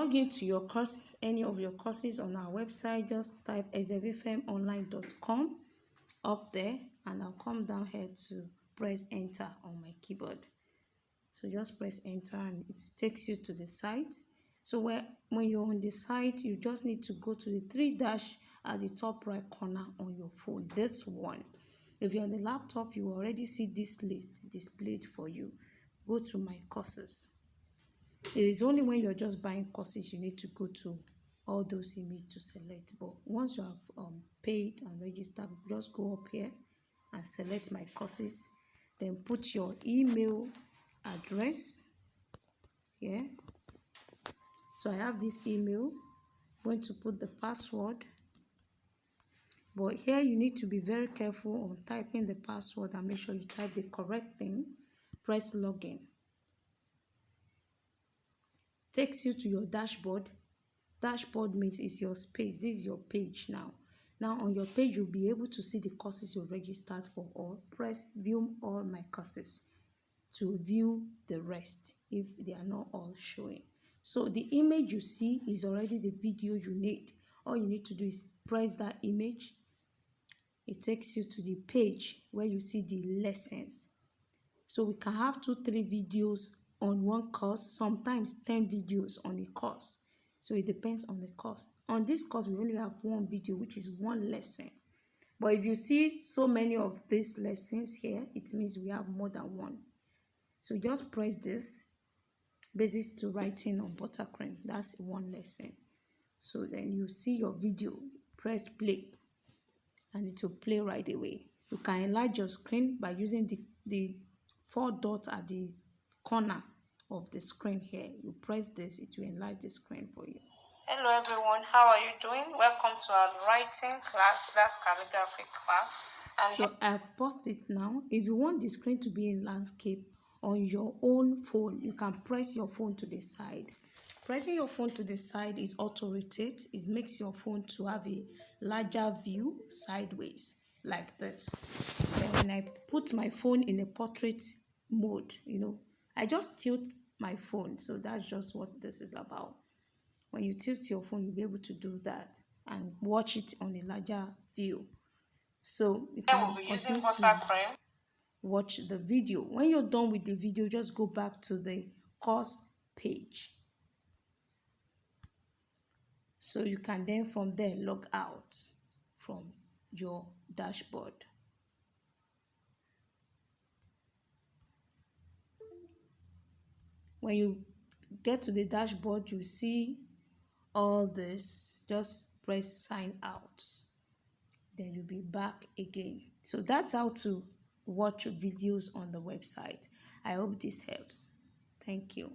log into your course, any of your courses on our website. Just type xavierfemonline.com up there, and I'll come down here to press enter on my keyboard. So just press enter and it takes you to the site. So when you're on the site, you just need to go to the three dash at the top right corner on your phone. This one. If you're on the laptop, you already see this list displayed for you. Go to my courses. It is only when you're just buying courses you need to go to all those images to select. But once you have paid and registered, just go up here and select my courses. Then put your email address here. So I have this email. I'm going to put the password. But here you need to be very careful on typing the password and make sure you type the correct thing. Press login. Takes you to your dashboard. Dashboard means it's your space. This is your page now. Now on your page, you'll be able to see the courses you registered for, or press view all my courses to view the rest if they are not all showing. So the image you see is already the video you need. All you need to do is press that image. It takes you to the page where you see the lessons. So we can have 2-3 videos on one course, sometimes 10 videos on a course. So it depends on the course. On this course, we only have one video, which is one lesson. But if you see so many of these lessons here, it means we have more than one. So just press this, Basics to Writing on Buttercream. That's one lesson. So then you see your video, press play, and it will play right away. You can enlarge your screen by using the 4 dots at the corner of the screen here. You press this, it will enlarge the screen for you. Hello everyone, how are you doing? Welcome to our writing class, that's calligraphy class. And so I've paused it now. If you want the screen to be in landscape on your own phone, you can press your phone to the side. Pressing your phone to the side is auto-rotate. It makes your phone to have a larger view sideways like this. Then when I put my phone in a portrait mode, I just tilt my phone. So that's just what this is about. When you tilt your phone, you'll be able to do that and watch it on a larger view. So you can be using Buttercream. Watch the video. When you're done with the video, just go back to the course page. So you can then from there log out from your dashboard. When you get to the dashboard, you see all this. Just press sign out. Then you'll be back again. So that's how to watch videos on the website. I hope this helps. Thank you.